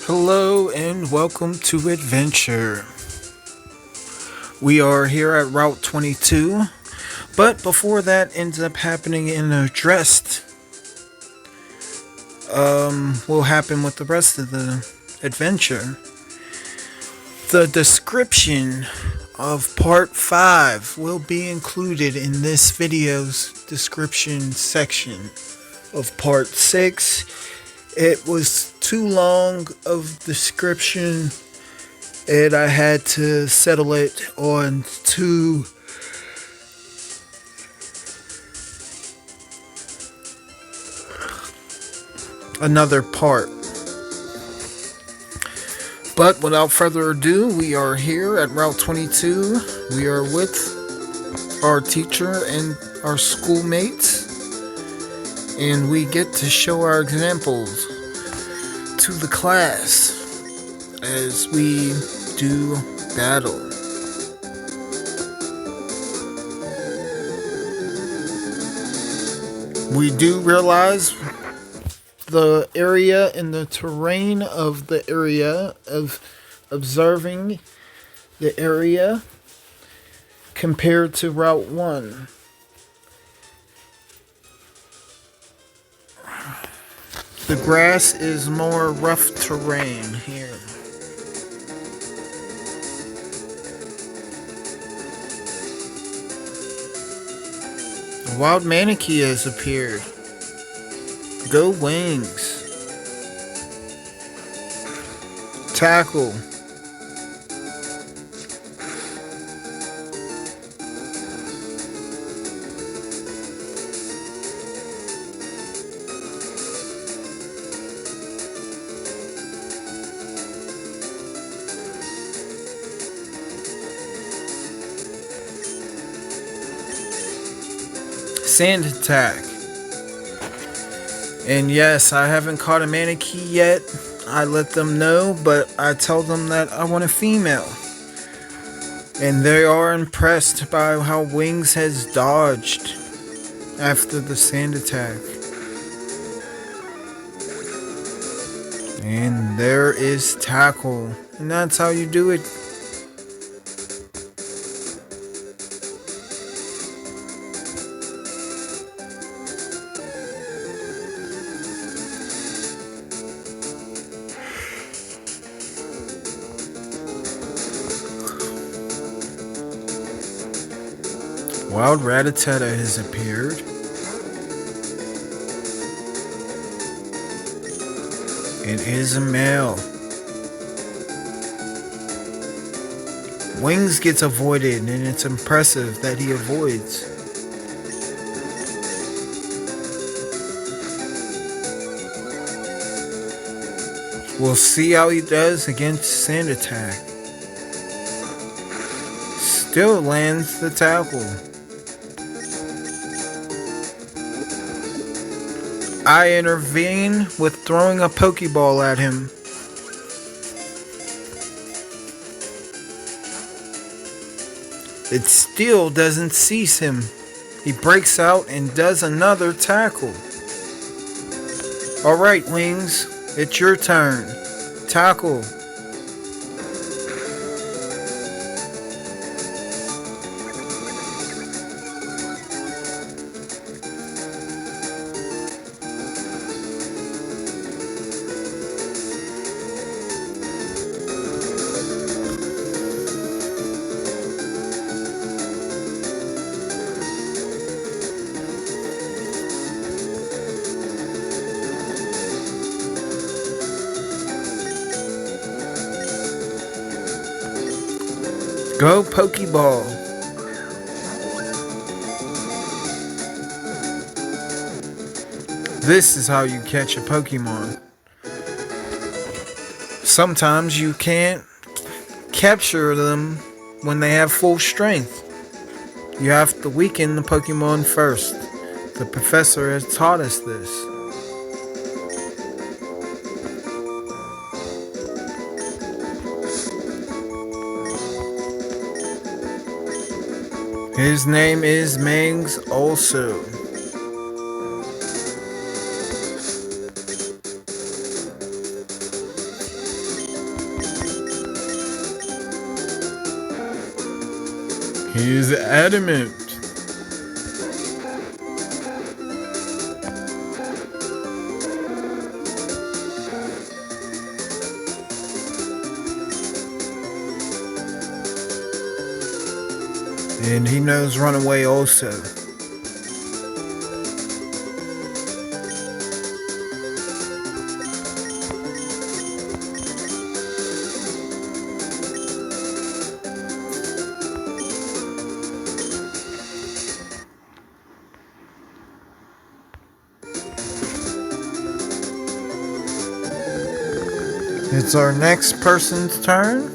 Hello and welcome to Adventure. We are here at Route 22, but before that ends up happening and addressed, will happen with the rest of the adventure. The description of part 5 will be included in this video's description section of part 6. It was too long of description and I had to settle it on to another part. But without further ado, we are here at Route 22. We are with our teacher and our schoolmates, and we get to show our examples to the class as we do battle. We do realize the area and the terrain of the area, of observing the area compared to Route 1. The grass is more rough terrain here. A wild manatee has appeared. Go Wings. Tackle. Sand attack. And yes, I haven't caught a manatee yet. I let them know, but I tell them that I want a female. And they are impressed by how Wings has dodged after the sand attack. And there is tackle. And that's how you do it. Wild Rattata has appeared. It is a male. Wings gets avoided, and it's impressive that he avoids. We'll see how he does against Sand Attack. Still lands the tackle. I intervene with throwing a Pokeball at him. It still doesn't cease him. He breaks out and does another tackle. Alright, Wings, it's your turn. Tackle. Go Pokeball. This is how you catch a Pokemon. Sometimes you can't capture them when they have full strength. You have to weaken the Pokemon first. The professor has taught us this. His name is Mangs also. He is adamant. And he knows Runaway also. It's our next person's turn.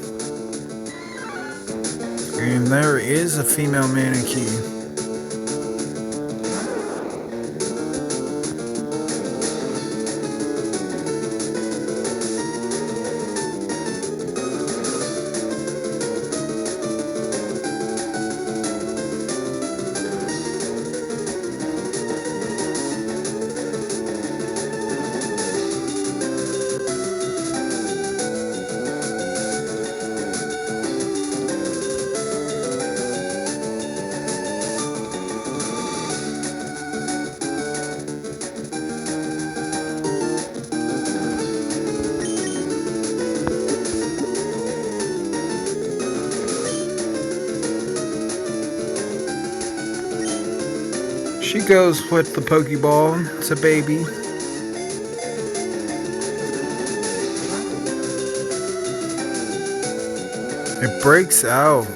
And there is a female Manakee. She goes with the Pokeball. It's a baby. It breaks out.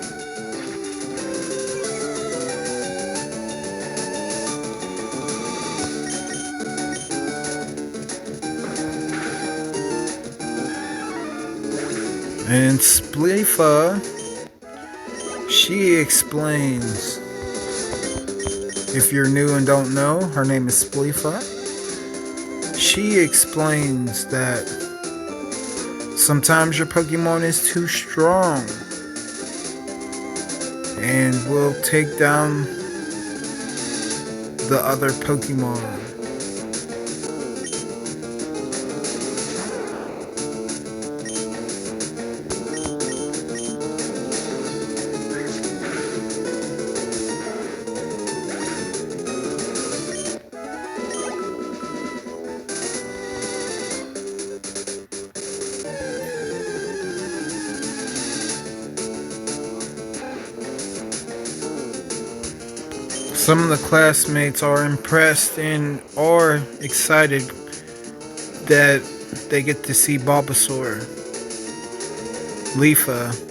And Spleefa, she explains. If you're new and don't know, her name is Spleefa. She explains that sometimes your Pokemon is too strong and will take down the other Pokemon. Some of the classmates are impressed and are excited that they get to see Bulbasaur, Leafa.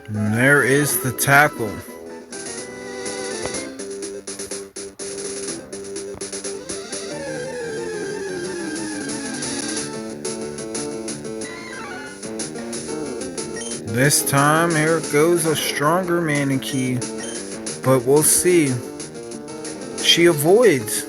And there is the tackle. This time, here goes a stronger Manakee, but we'll see. She avoids.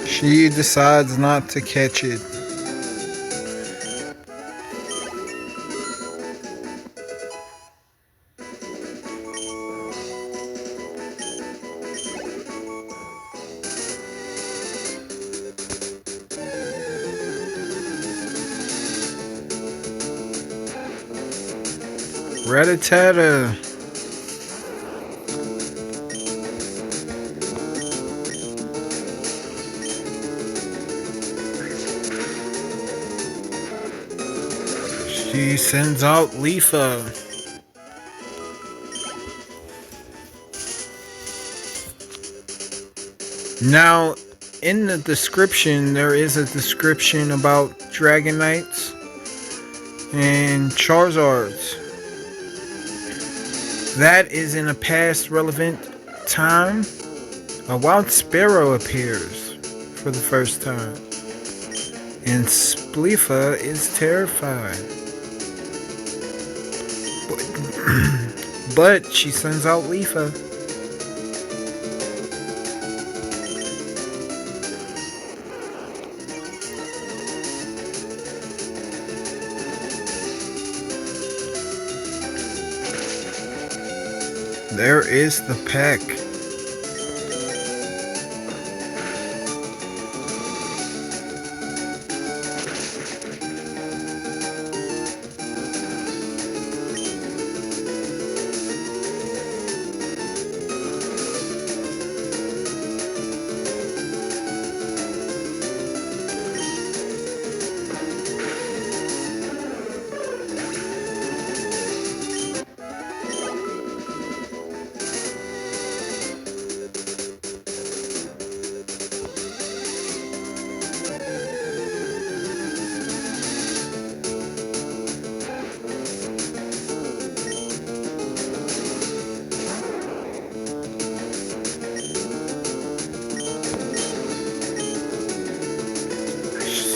She decides not to catch it. Rattata. She sends out Leafa. Now, in the description, there is a description about Dragonites and Charizards. That is in a past relevant time. A wild sparrow appears for the first time. And Spleefa is terrified. But she sends out Leafa. There is the peck.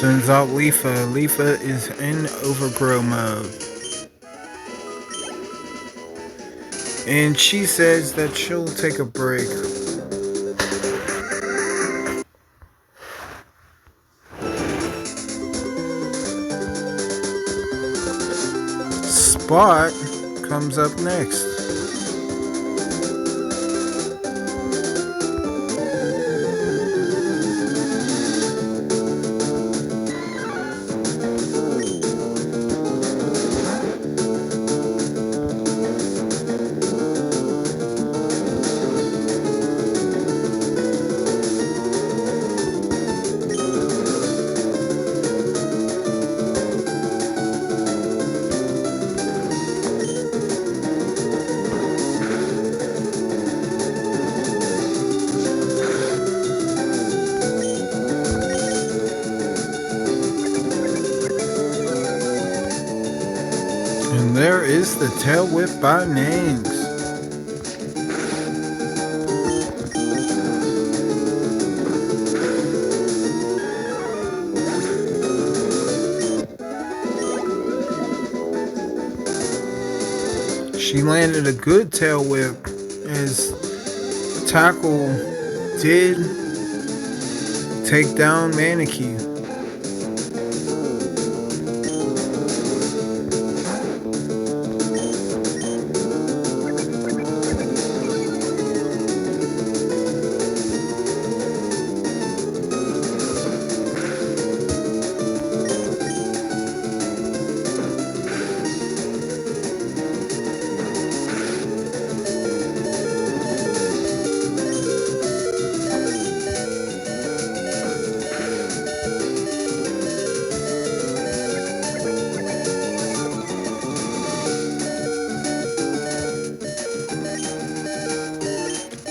Sends out Leafa. Leafa is in overgrow mode. And she says that she'll take a break. Spot comes up next. And there is the tail whip by Nangs. She landed a good tail whip as Tackle did take down Manakee.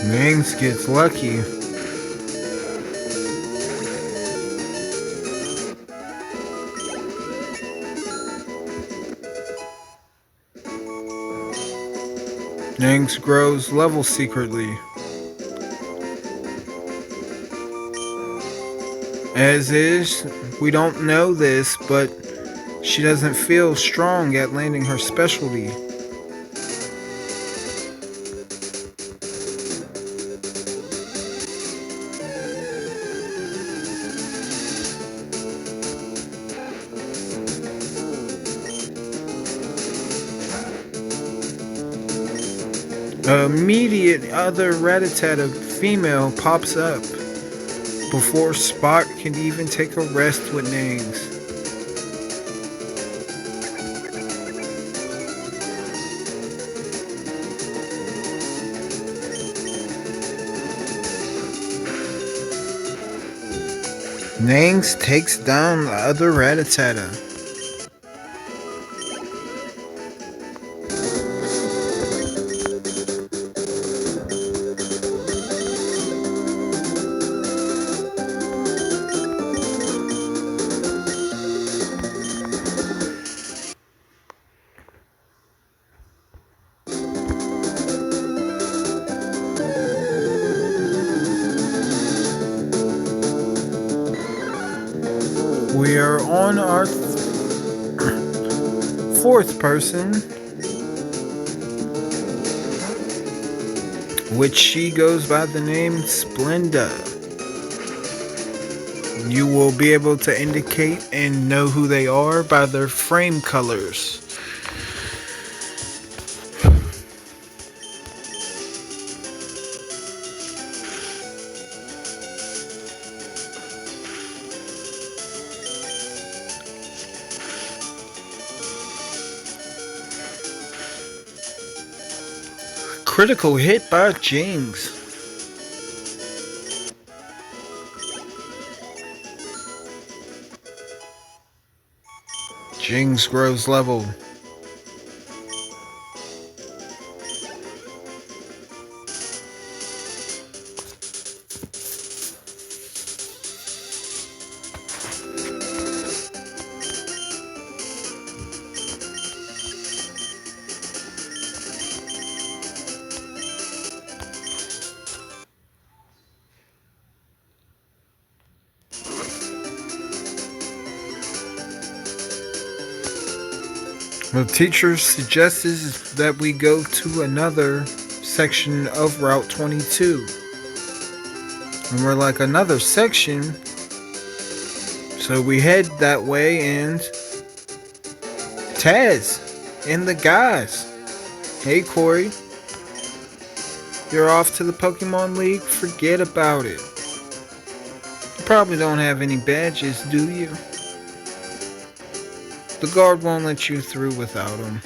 Nangs gets lucky. Nangs grows level secretly. As is, we don't know this, but she doesn't feel strong at landing her specialty. Immediate other Rattata female pops up before Spot can even take a rest with Nangs. Nangs takes down the other Rattata. We are on our fourth person, which she goes by the name Splenda. You will be able to indicate and know who they are by their frame colors. Critical hit by Jinx. Jinx grows level. The teacher suggests that we go to another section of Route 22. And we're like, another section? So we head that way, and Taz and the guys. Hey Corey, you're off to the Pokemon League? Forget about it. You probably don't have any badges, do you? The guard won't let you through without them.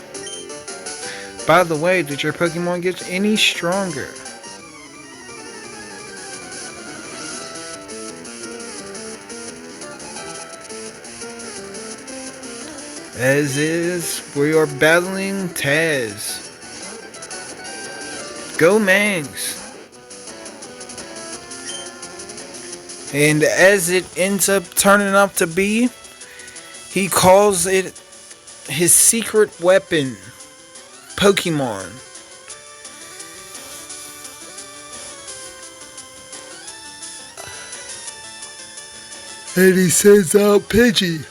By the way, did your Pokemon get any stronger? As is, we are battling Taz. Go Mangs! And as it ends up turning out to be, he calls it his secret weapon, Pokemon. And he sends out Pidgey.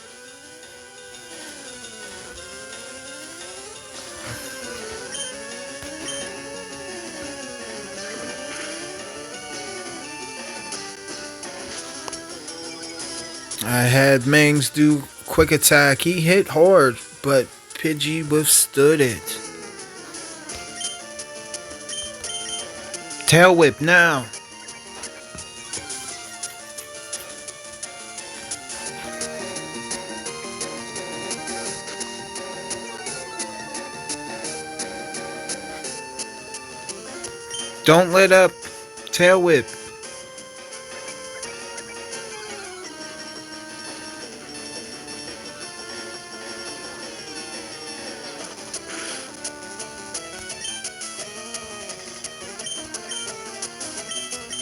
I had Mangs do quick attack. He hit hard, but Pidgey withstood it. Tail whip now. Don't let up. Tail whip.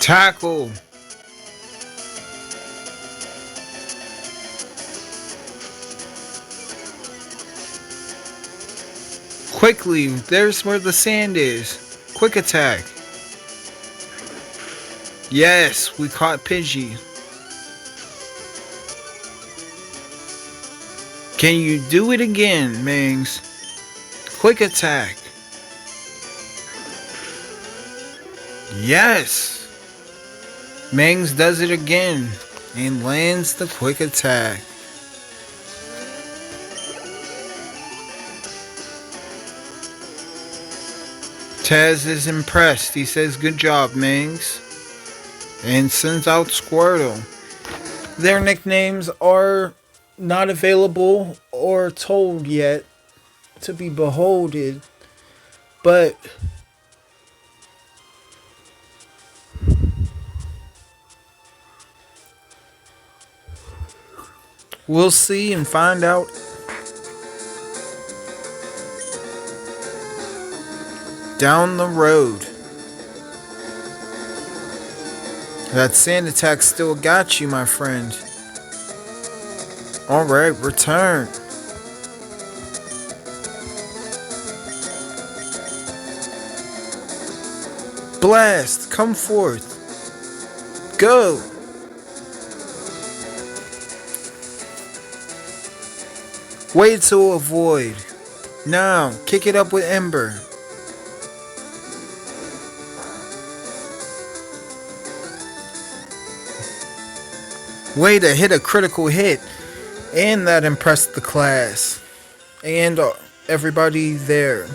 Tackle. Quickly, there's where the sand is. Quick attack. Yes, we caught Pidgey. Can you do it again, Mangs? Quick attack. Yes. Mangs does it again and lands the quick attack. Taz is impressed. He says, "Good job, Mangs," and sends out Squirtle. Their nicknames are not available or told yet to be beholded, but we'll see and find out. Down the road. That sand attack still got you, my friend. Alright, return. Blast, come forth. Go. Wait to avoid. Now, kick it up with Ember. Way to hit a critical hit. And that impressed the class. And everybody there.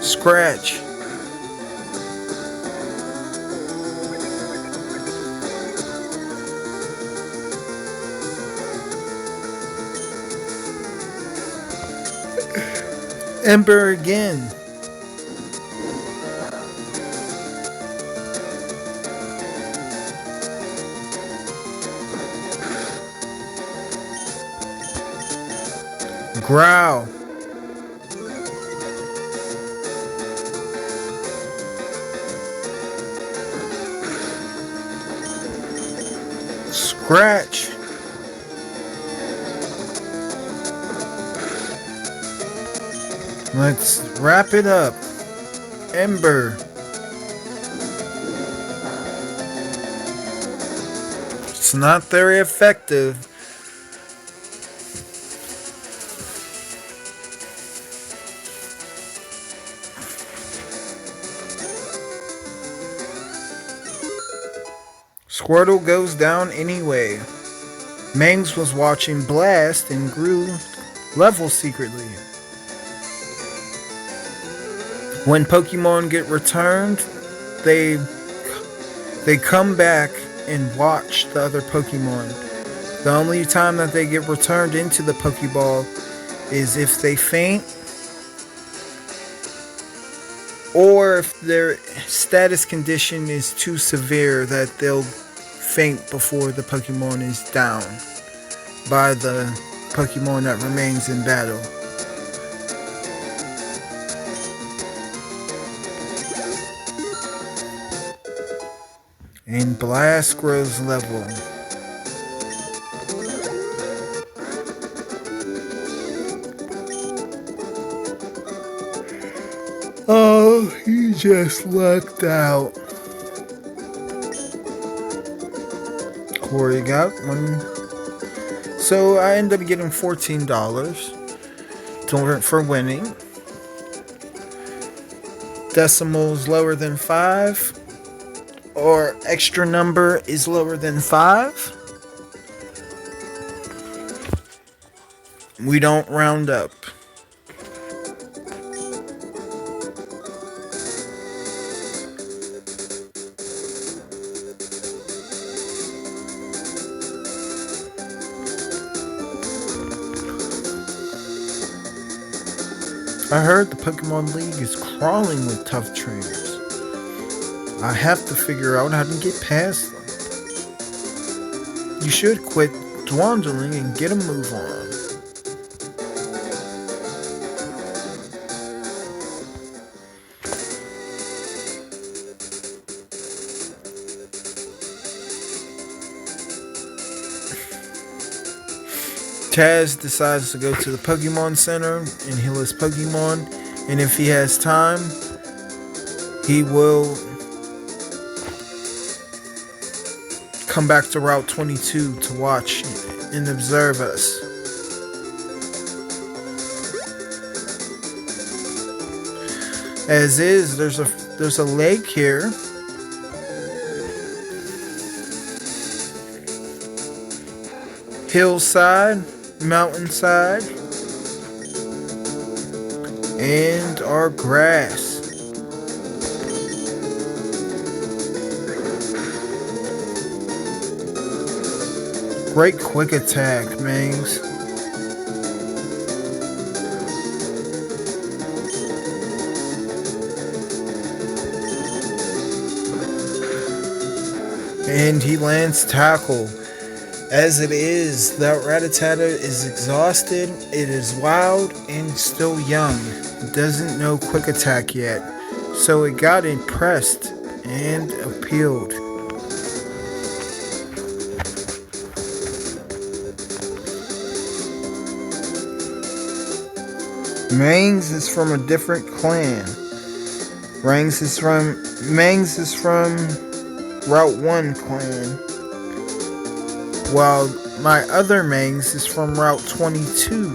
Scratch. Ember again. Growl. Scratch. Let's wrap it up. Ember. It's not very effective. Squirtle goes down anyway. Mangs was watching Blast and grew level secretly. When Pokemon get returned, they come back and watch the other Pokemon. The only time that they get returned into the Pokeball is if they faint, or if their status condition is too severe that they'll faint before the Pokemon is down by the Pokemon that remains in battle. And Blast grows level. Oh, he just lucked out. Corey got one. So I ended up getting $14 for winning. Decimals lower than 5. Or extra number is lower than 5. We don't round up. I heard the Pokemon League is crawling with tough trainers. I have to figure out how to get past them. You should quit dawdling and get a move on. Taz decides to go to the Pokemon Center and heal his Pokemon, and if he has time, he will come back to Route 22 to watch and observe us. As is, there's a lake here. Hillside, mountainside, and our grass. Great quick attack, Mangs. And he lands tackle. As it is, that Rattata is exhausted, it is wild, and still young. It doesn't know quick attack yet. So it got impressed and appealed. Mangs is from a different clan. Mangs is from Route 1 clan. While my other Mangs is from Route 22.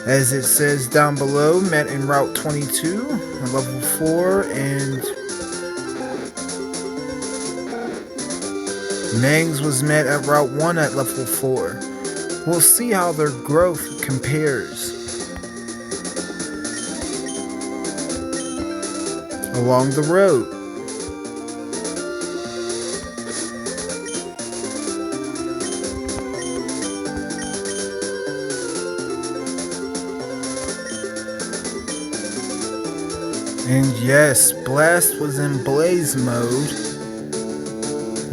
As it says down below, met in Route 22, level 4, and Mangs was met at Route 1 at level 4. We'll see how their growth compares along the road. And yes, Blast was in Blaze mode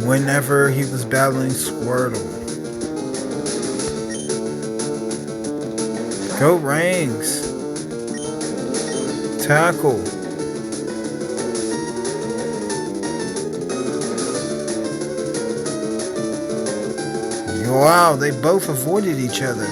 whenever he was battling Squirtle. Go Rangs. Tackle. Wow, they both avoided each other.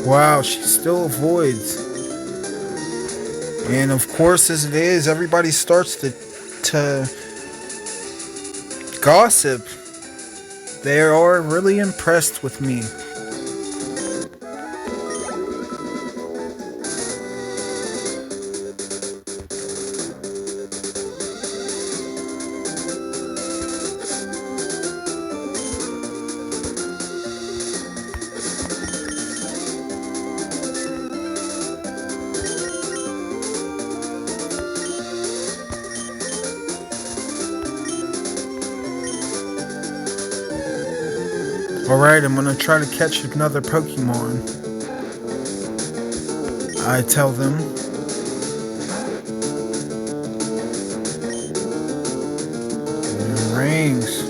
Wow, she still avoids. And of course, as it is, everybody starts to gossip. They are really impressed with me. Alright, I'm gonna try to catch another Pokemon. I tell them. And rings.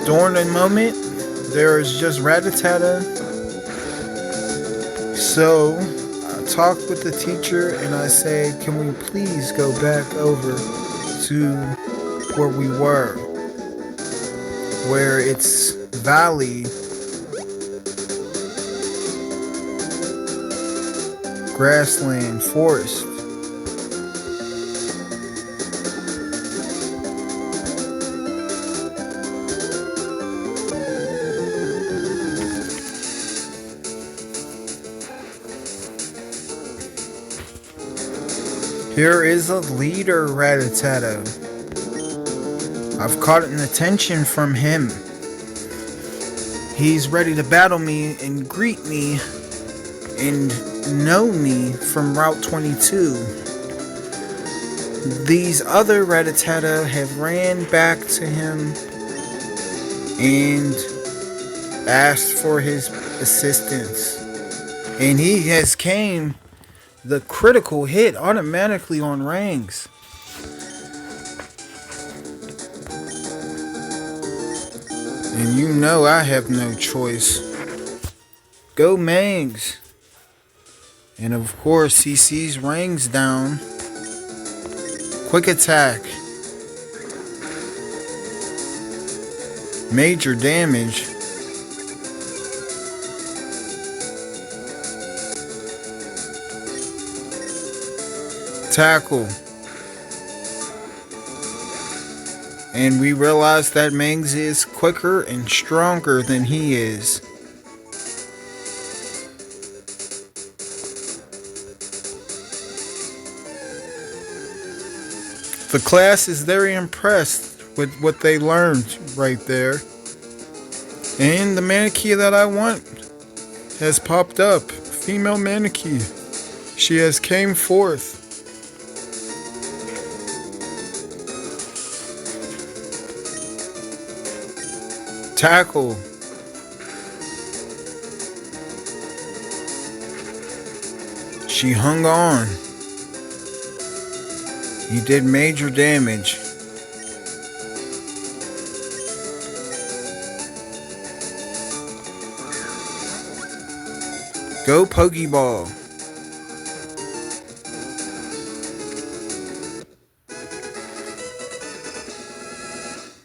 During the moment, there is just Rattata. So I talked with the teacher and I say, can we please go back over to where we were, where it's valley, grassland, forest. Here is a leader, Rattata. I've caught an attention from him. He's ready to battle me and greet me and know me from Route 22. These other Rattata have ran back to him and asked for his assistance. And he has came the critical hit automatically on Rangs. And you know I have no choice. Go Mangs. And of course he sees Rangs down. Quick attack. Major damage. Tackle. And we realize that Mangs is quicker and stronger than he is. The class is very impressed with what they learned right there. And the Manakee that I want has popped up. Female Manakee. She has came forth. Tackle. She hung on. You did major damage. Go Pokeball.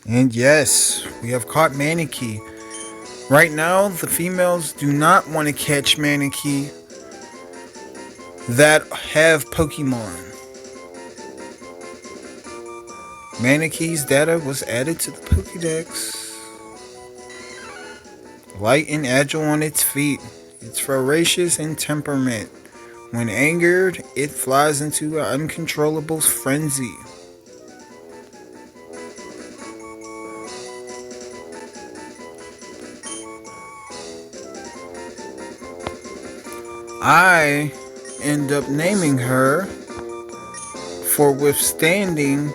And yes, we have caught Manakee. Right now, the females do not want to catch Manakee that have Pokemon. Manakee's data was added to the Pokédex. Light and agile on its feet. It's ferocious in temperament. When angered, it flies into an uncontrollable frenzy. I end up naming her for withstanding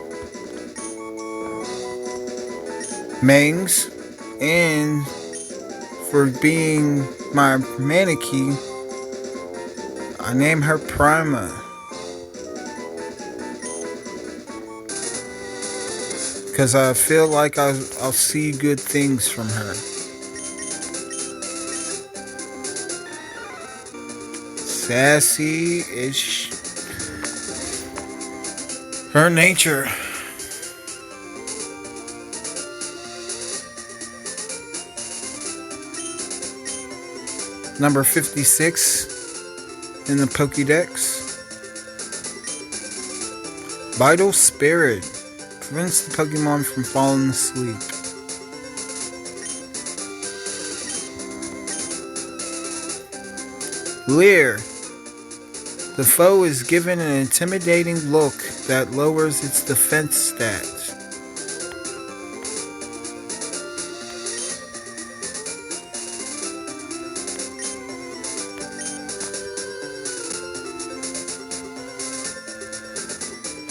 Mangs and for being my Manakee. I name her Prima because I feel like I'll see good things from her. Sassy is her nature. Number 56 in the Pokédex. Vital Spirit prevents the Pokemon from falling asleep. Leer. The foe is given an intimidating look that lowers its defense stats.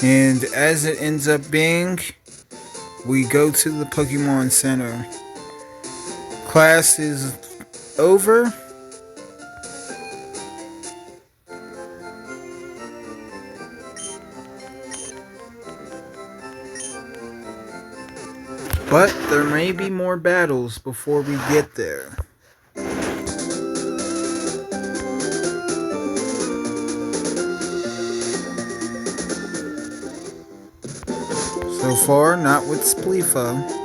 And as it ends up being, we go to the Pokemon Center. Class is over. But there may be more battles before we get there. So far, not with Spleefo.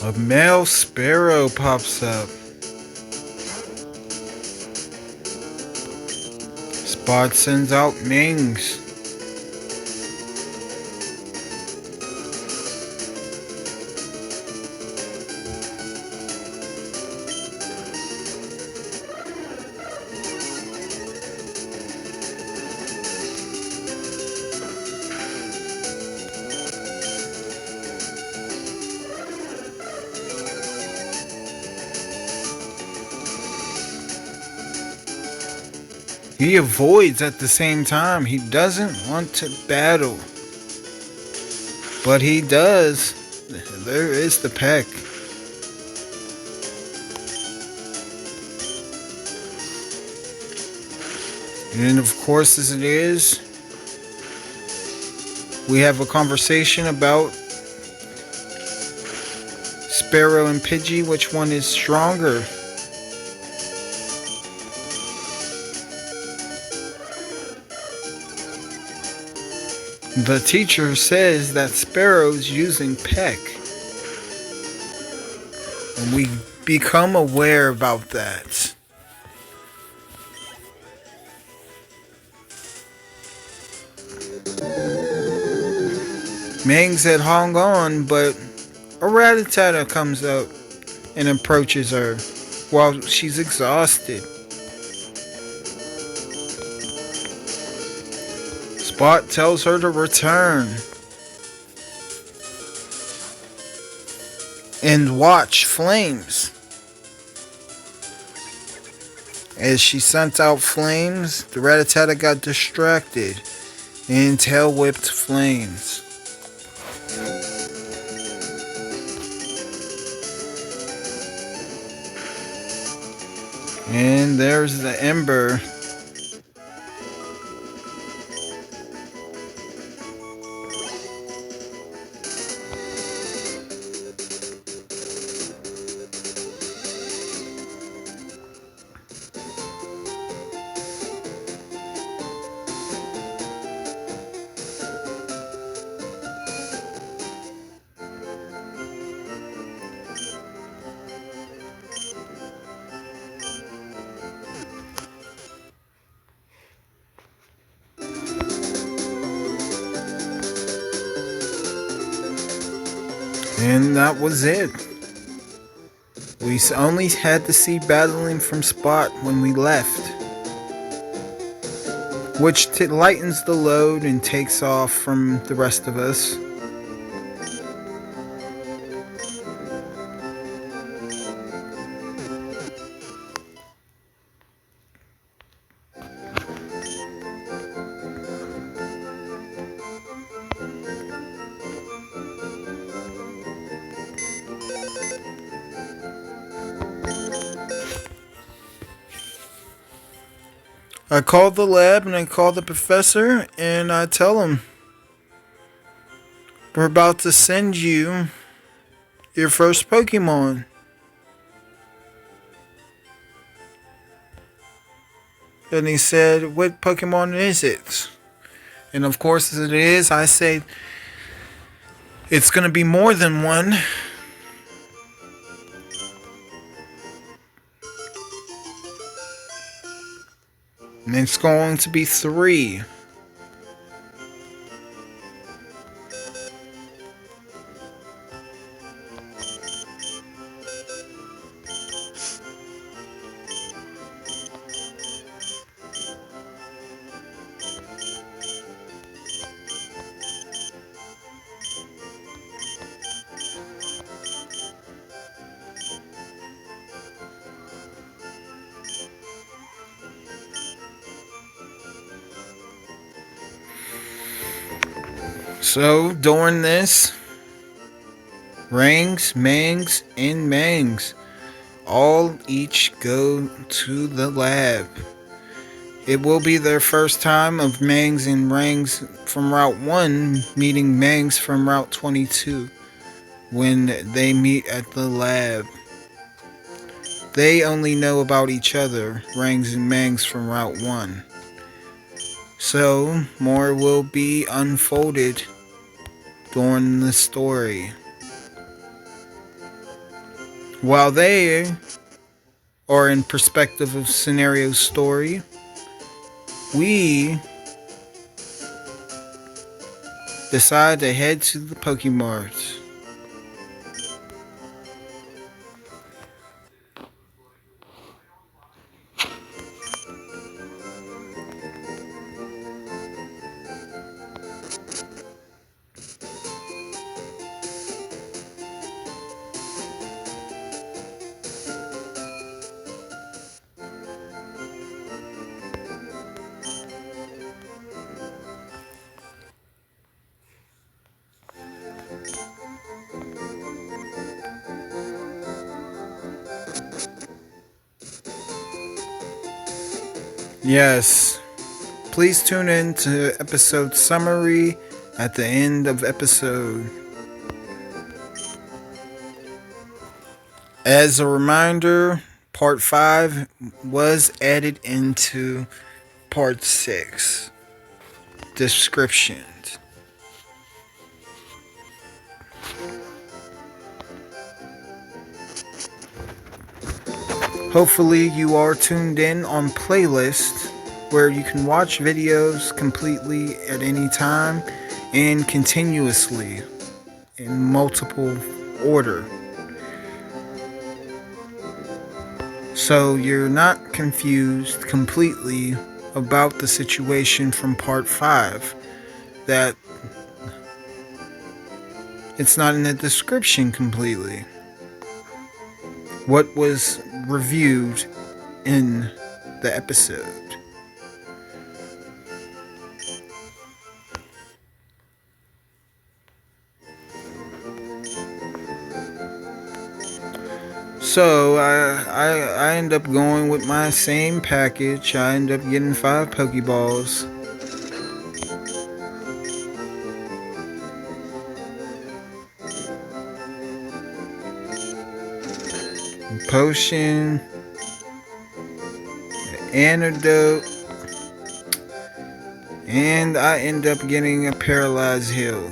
A male sparrow pops up. Spot sends out Mings. He avoids at the same time. He doesn't want to battle. But he does. There is the peck. And of course, as it is, we have a conversation about Sparrow and Pidgey. Which one is stronger? The teacher says that Sparrow's using Peck. And we become aware about that. Mangs had hung on, but a Rattata comes up and approaches her while she's exhausted. Spot tells her to return and watch flames. As she sent out flames, the Rattata got distracted and tail whipped flames. And there's the ember. And that was it. We only had to see battling from Spot when we left, which lightens the load and takes off from the rest of us. I called the lab and I called the professor and I tell him, we're about to send you your first Pokemon. And he said, what Pokemon is it? And of course it is. I say, it's going to be more than one. And it's going to be 3. So, during this, Rangs, Mangs, and Mangs all each go to the lab. It will be their first time of Mangs and Rangs from Route 1 meeting Mangs from Route 22 when they meet at the lab. They only know about each other, Rangs and Mangs from Route 1. So, more will be unfolded during the story. While they are in perspective of scenario story, we decide to head to the Pokémart. Yes, please tune in to episode summary at the end of episode. As a reminder, part 5 was added into part 6. Descriptions. Hopefully you are tuned in on playlist where you can watch videos completely at any time and continuously in multiple order. So you're not confused completely about the situation from part 5. that it's not in the description completely. What was reviewed in the episode. So I end up going with my same package. I end up getting 5 Pokeballs. Potion, antidote, and I end up getting a Paralyzed Heal.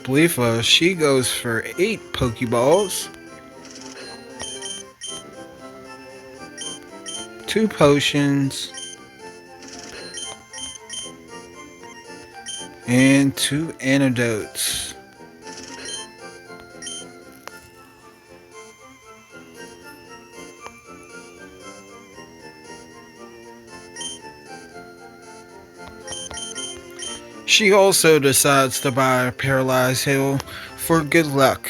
Spleefa, she goes for 8 Pokeballs, 2 potions, and 2 antidotes. She also decides to buy a Paralyzed Heal for good luck.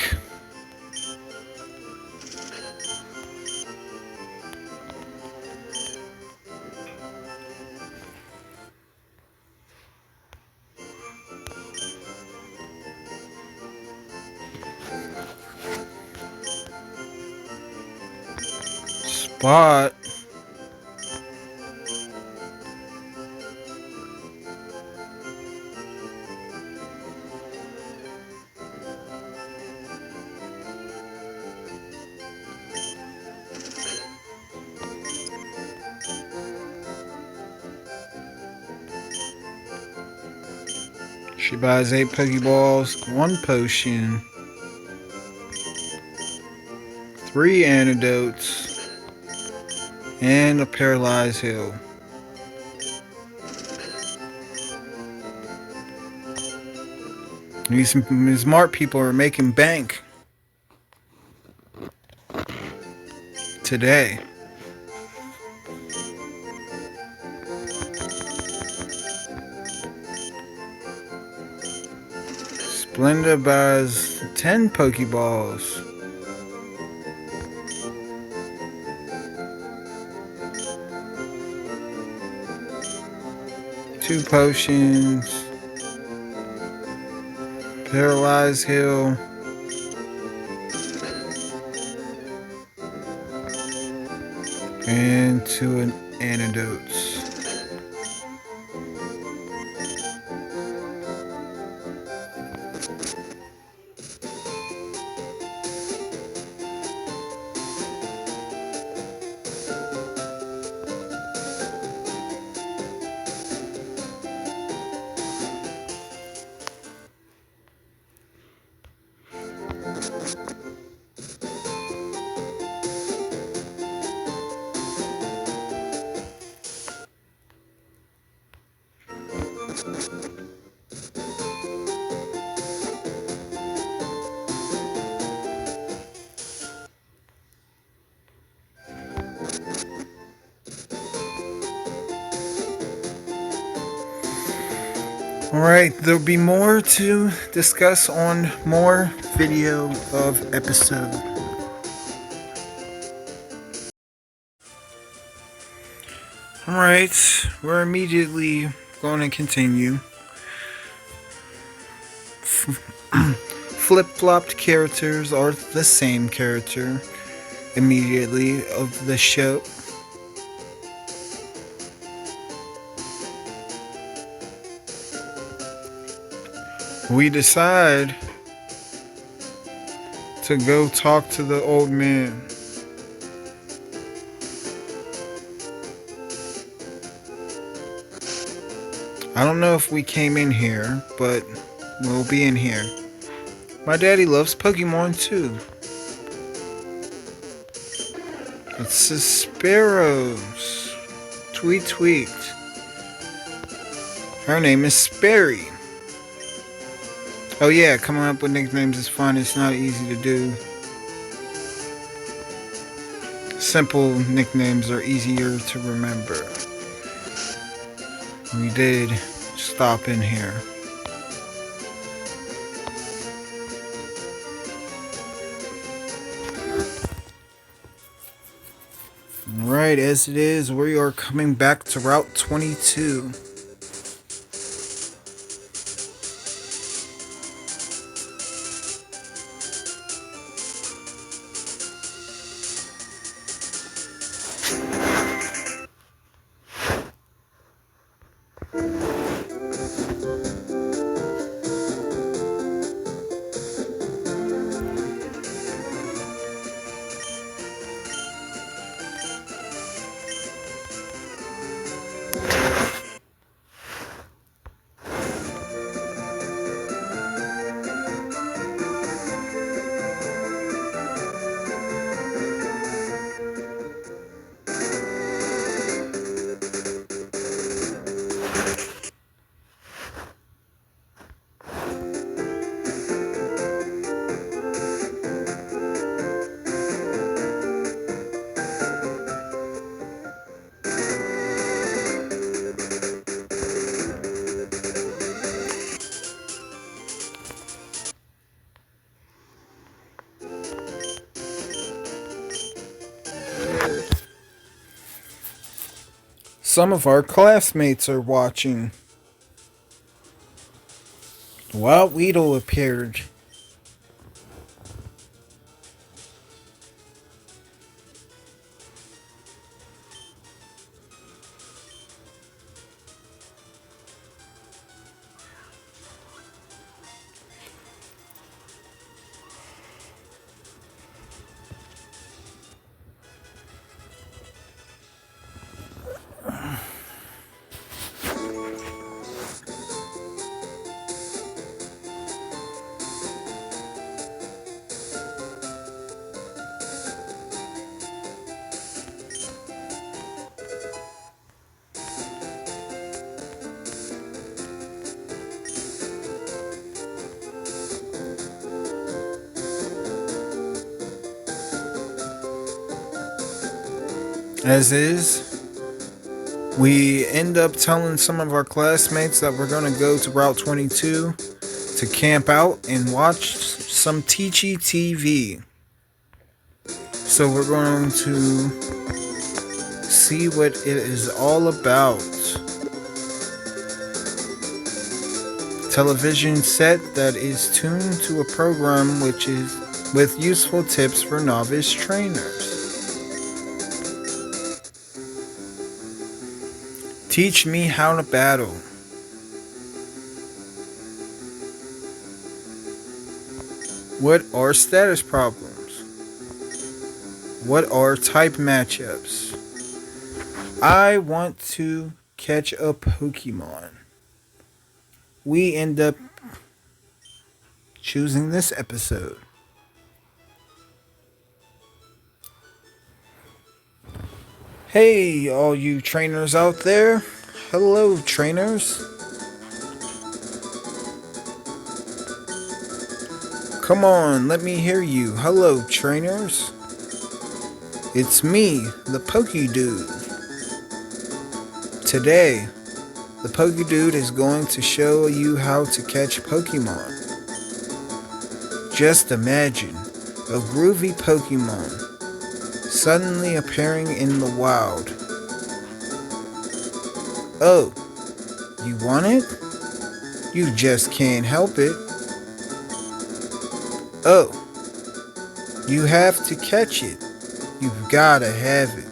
Spot. She buys 8 Pokeballs, 1 potion, 3 antidotes, and a Paralyzed Heal. These smart people are making bank today. Splenda buys 10 Pokeballs. Two potions. Paralyzed Heal. And 2 antidotes. Alright, there'll be more to discuss on more video of episode. Alright, we're immediately going to continue. Flip-flopped characters are the same character immediately of the show. We decide to go talk to the old man. I don't know if we came in here, but we'll be in here. My daddy loves Pokemon too. It's the Sparrows. Tweet tweet. Her name is Sperry. Oh yeah, coming up with nicknames is fun. It's not easy to do. Simple nicknames are easier to remember. We did stop in here. Right, as it is, we are coming back to Route 22. Some of our classmates are watching. Wild Weedle appeared. As is, we end up telling some of our classmates that we're going to go to Route 22 to camp out and watch some Teachy TV. So we're going to see what it is all about. Television set that is tuned to a program which is with useful tips for novice trainers. Teach me how to battle. What are status problems? What are type matchups? I want to catch a Pokemon. We end up choosing this episode. Hey, all you trainers out there. Hello, trainers. Come on, let me hear you. Hello, trainers. It's me, the Poké-Dude. Today, the Poké-Dude is going to show you how to catch Pokemon. Just imagine a groovy Pokemon suddenly appearing in the wild. Oh, you want it? You just can't help it. Oh, you have to catch it. You've gotta have it.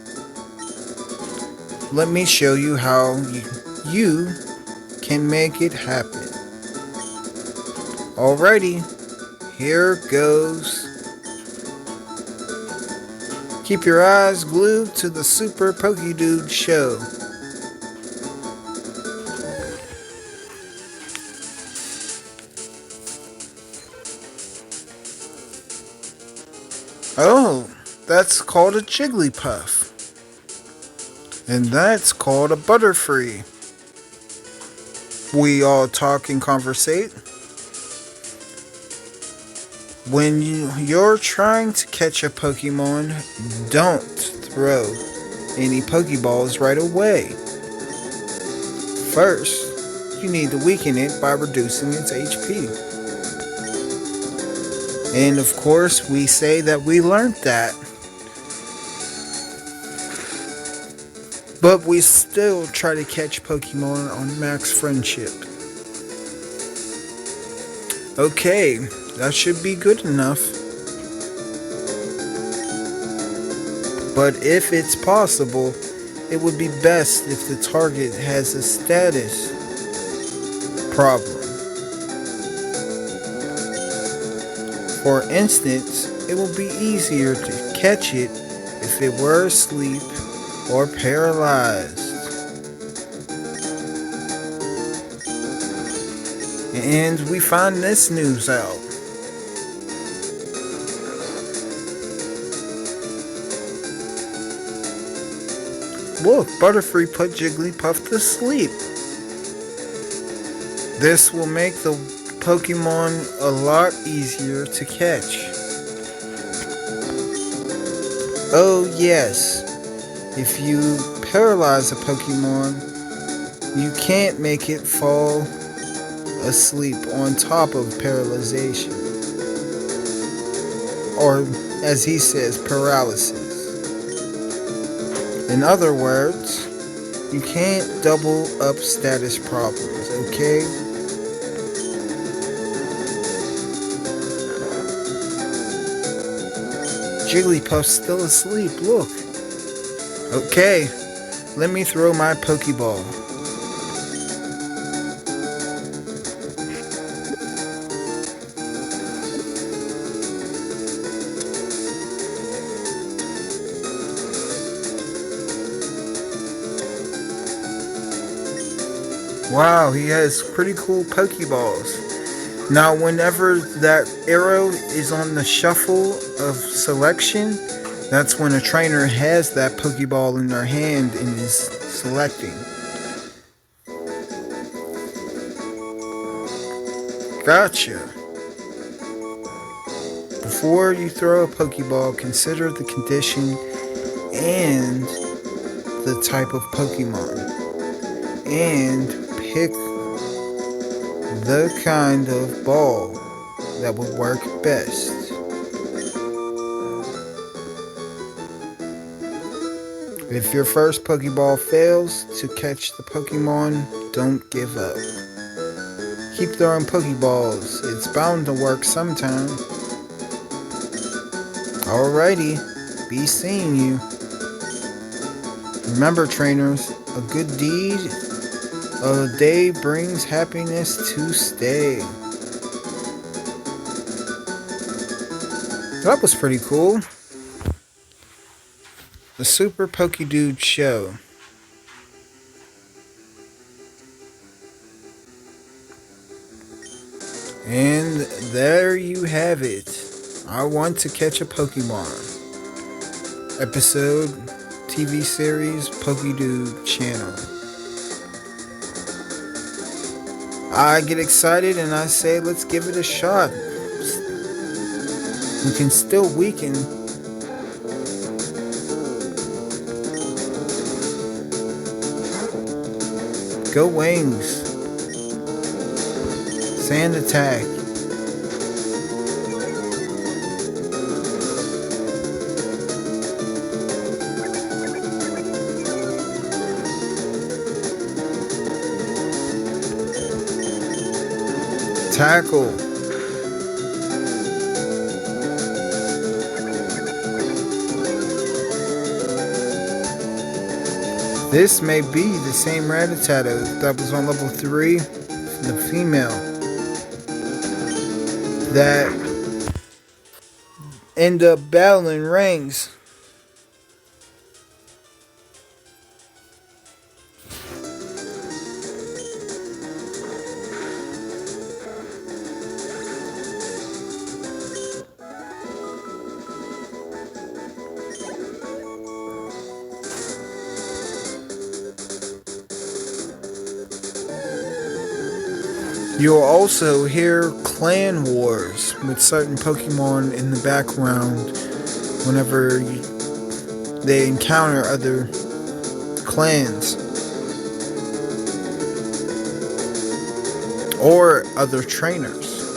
Let me show you how you can make it happen. Alrighty, here goes. Keep your eyes glued to the Super Poké-Dude show. Oh, that's called a Jigglypuff. And that's called a Butterfree. We all talk and conversate. When you're trying to catch a Pokemon, don't throw any Pokeballs right away. First, you need to weaken it by reducing its HP. And of course, we say that we learned that. But we still try to catch Pokemon on max friendship. Okay, that should be good enough. But if it's possible, it would be best if the target has a status problem. For instance, it will be easier to catch it if it were asleep or paralyzed. And we find this news out. Look, Butterfree put Jigglypuff to sleep. This will make the Pokemon a lot easier to catch. Oh yes, if you paralyze a Pokemon, you can't make it fall asleep on top of paralyzation. Or, as he says, paralysis. In other words, you can't double up status problems, okay? Jigglypuff's still asleep, look. Okay, let me throw my Pokeball. Wow, he has pretty cool Pokeballs. Now, whenever that arrow is on the shuffle of selection, that's when a trainer has that Pokeball in their hand and is selecting. Gotcha. Before you throw a Pokeball, consider the condition and the type of Pokemon. And pick the kind of ball that would work best. If your first Pokeball fails to catch the Pokemon, don't give up. Keep throwing Pokeballs, it's bound to work sometime. Alrighty, be seeing you. Remember trainers, a good deed a day brings happiness to stay. That was pretty cool. The Super Pokedude Show. And there you have it. I Want to Catch a Pokemon. Episode, TV series, Pokedude channel. I get excited and I say, let's give it a shot. We can still weaken. Go Wings. Sand Attack. Tackle. This may be the same Rattata that was on level 3, the female, that end up battling rings. You'll also hear clan wars with certain Pokemon in the background whenever they encounter other clans or other trainers.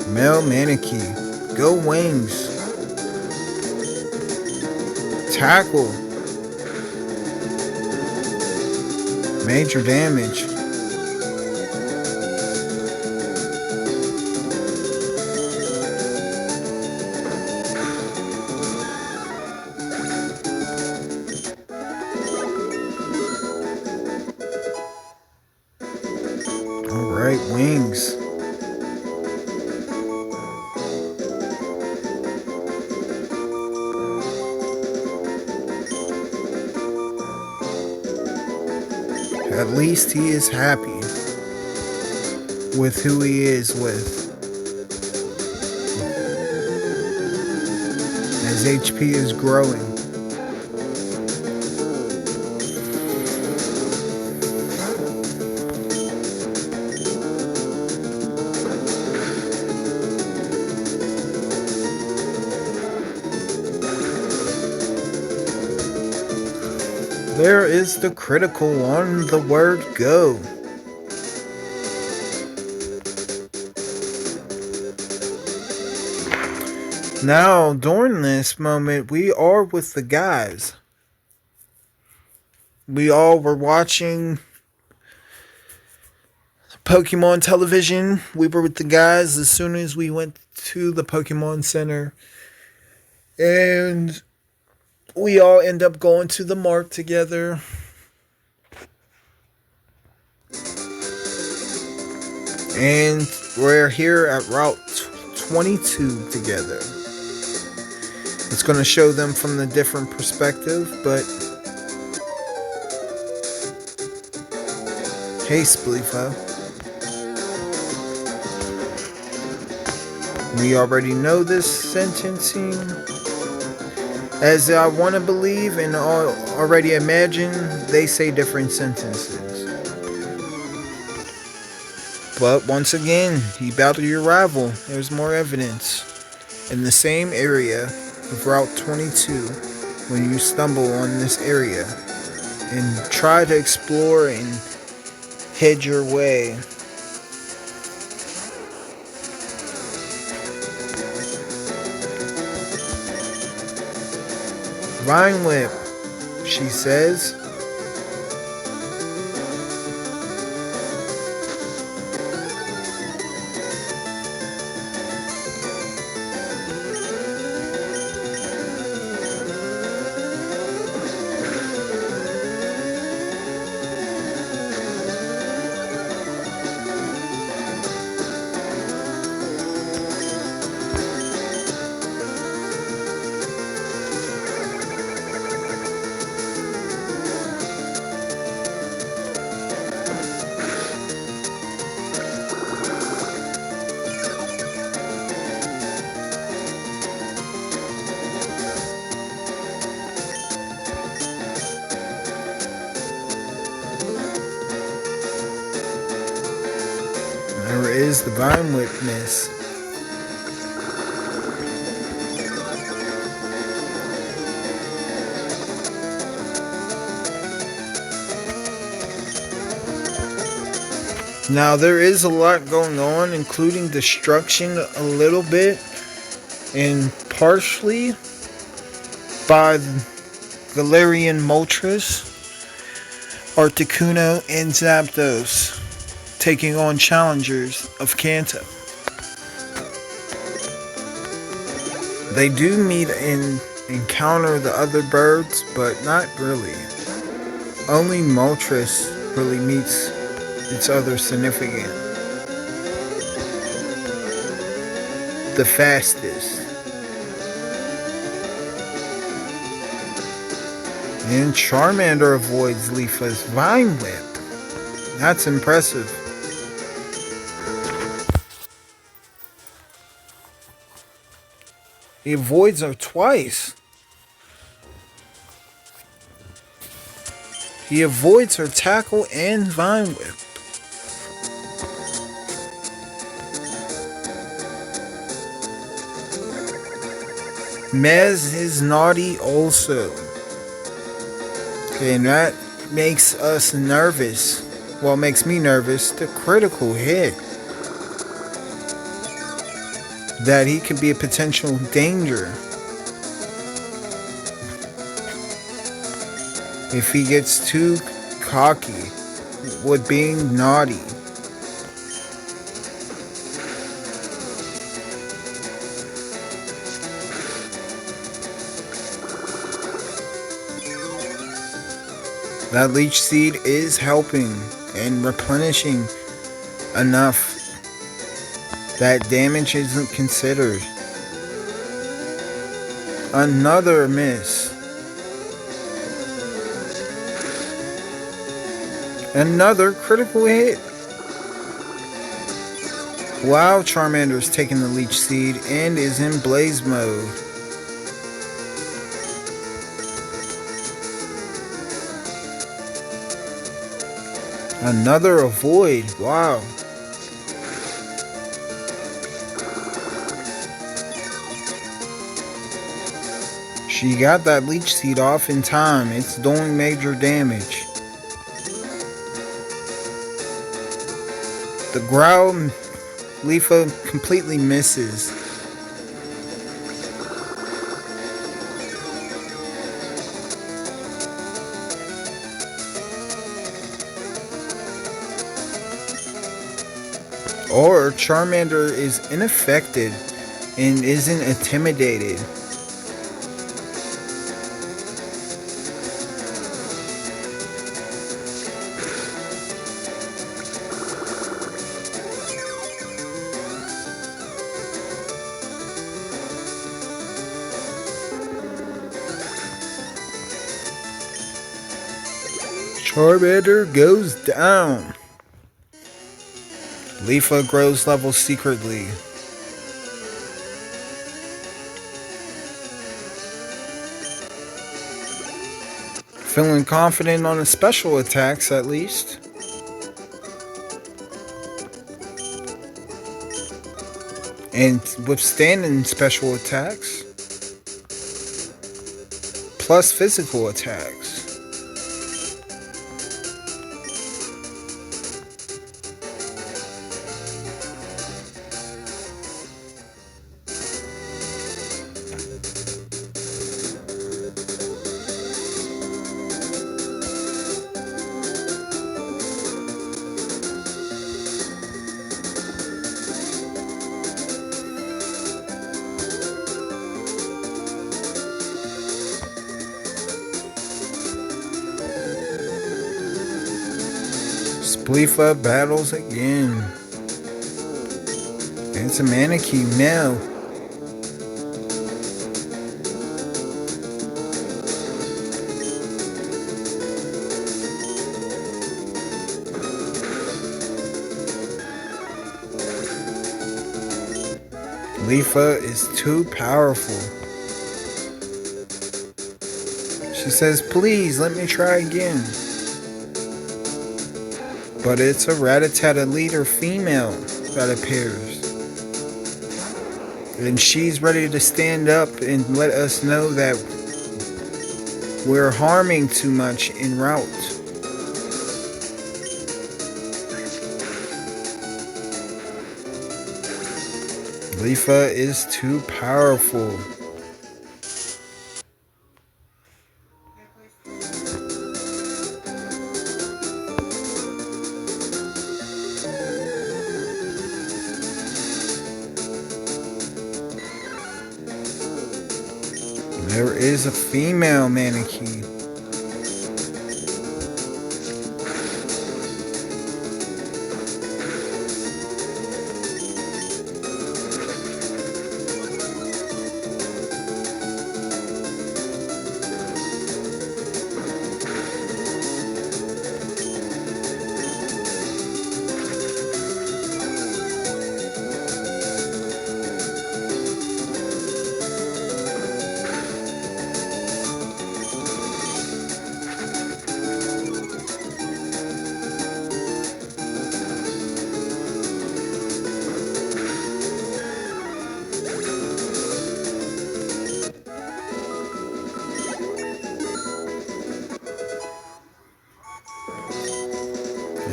Male Manakee, go Wings. Tackle. Major damage. Alright, Wings. At least he is happy with who he is with. His HP is growing. There is the critical on the word go. Now, during this moment, we are with the guys. We all were watching Pokemon television. We were with the guys as soon as we went to the Pokemon Center. And we all end up going to the mart together. And we're here at Route 22 together. It's going to show them from the different perspective, but hey, Spleefo. We already know this sentencing. As I want to believe and already imagine, they say different sentences. But once again, he battled your rival. There's more evidence. In the same area of Route 22, when you stumble on this area and try to explore and head your way. Vine Whip, she says. There is the Vine Whip miss. Now there is a lot going on, including destruction a little bit, and partially by Galarian Moltres, Articuno, and Zapdos taking on challengers of Kanto. They do meet and encounter the other birds, but not really. Only Moltres really meets its other significant. The fastest. And Charmander avoids Leafa's Vine Whip. That's impressive. He avoids her twice. He avoids her tackle and Vine Whip. Mez is naughty also. And that makes us nervous. Well, it makes me nervous. The critical hit. That he could be a potential danger. If he gets too cocky with being naughty. That leech seed is helping and replenishing enough that damage isn't considered. Another miss. Another critical hit. Wow, Charmander's taking the leech seed and is in blaze mode. Another avoid. Wow. She got that leech seed off in time. It's doing major damage. The growl, Leafa completely misses. Or Charmander is unaffected and isn't intimidated. Charmander goes down. Leafa grows level secretly. Feeling confident on the special attacks at least. And withstanding special attacks. Plus physical attacks. Leafa battles again. It's a Manakee now. Leafa is too powerful. She says, please let me try again. But it's a Rattata leader female that appears. And she's ready to stand up and let us know that we're harming too much en route. Leafa is too powerful. There is a female Manakee.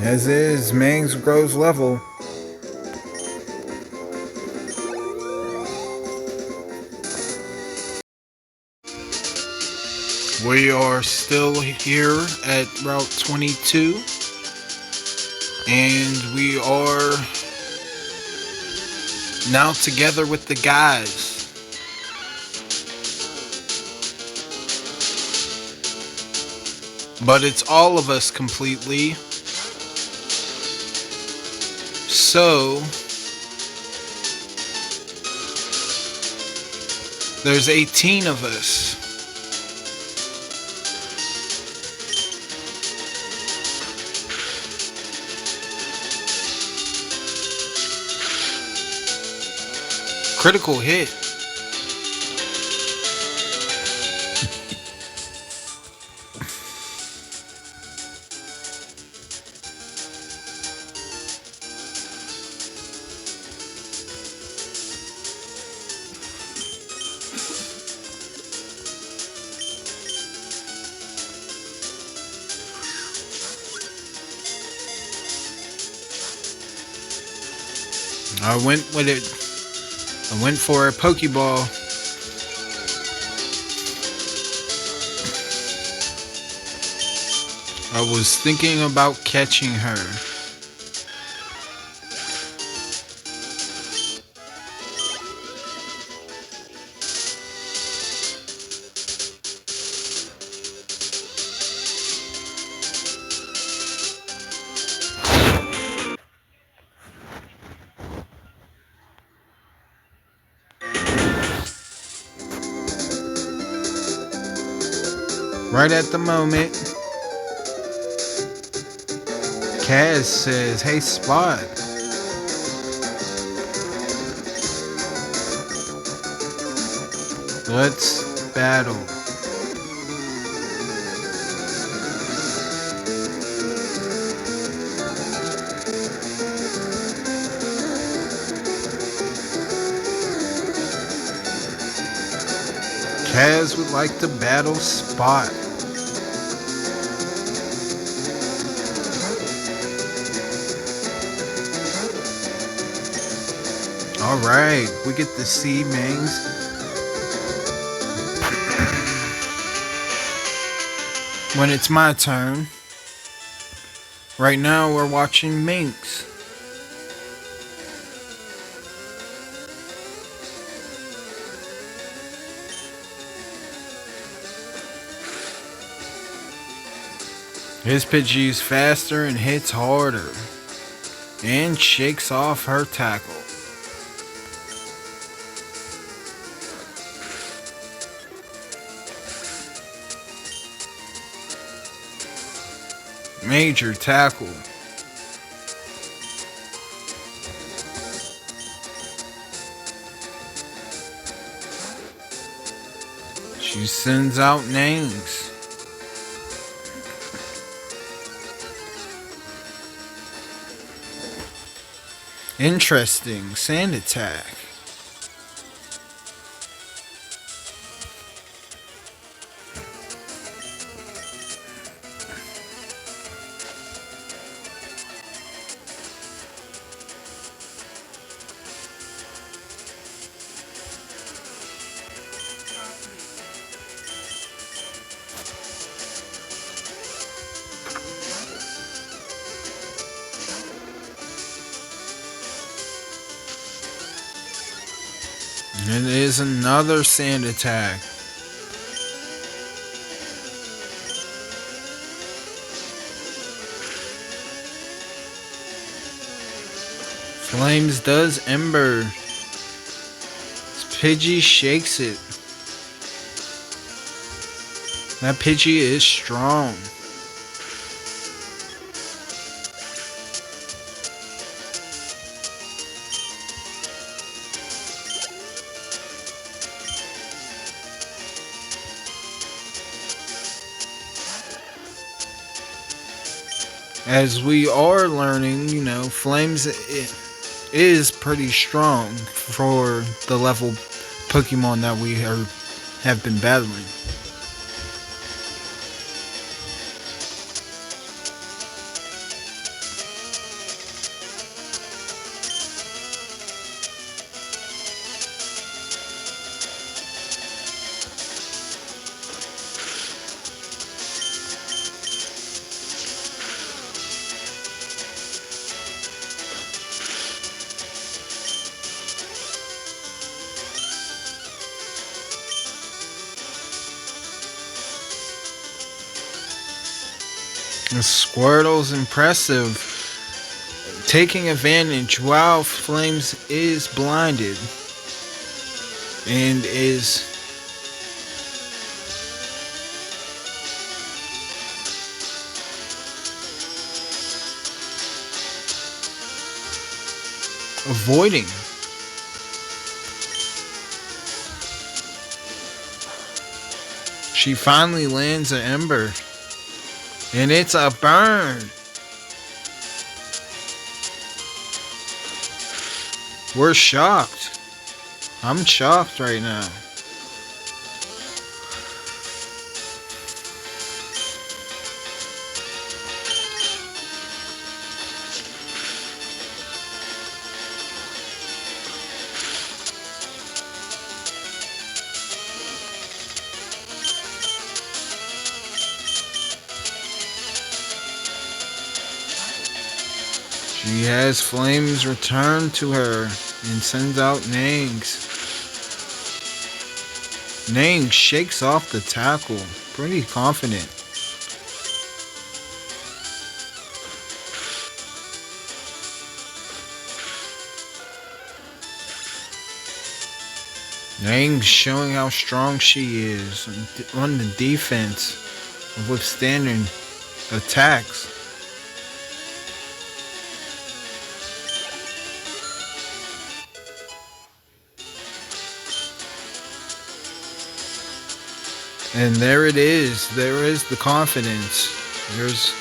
As is, Mangs grows level. We are still here at Route 22. And we are now together with the guys. But it's all of us completely. So there's 18 of us. Critical hit. I went with it. I went for a Pokeball. I was thinking about catching her. Right at the moment, Kaz says, "Hey, Spot." Let's battle. Kaz would like to battle Spot. Alright, we get to see Mangs. When it's my turn. Right now we're watching Minx. His Pidgey's faster and hits harder. And shakes off her tackle. Major tackle. She sends out names. Interesting. Sand attack. It is another sand attack. Flames does Ember. Pidgey shakes it. That Pidgey is strong. As we are learning, you know, Flames is pretty strong for the level Pokemon that we have been battling. Squirtle's impressive, taking advantage while Flames is blinded and is avoiding. She finally lands an Ember, and it's a burn. We're shocked. I'm shocked right now. She has Flames return to her and sends out Nangs. Nang shakes off the tackle, pretty confident. Nang's showing how strong she is on the defense of withstanding attacks. And there it is. There is the confidence. There's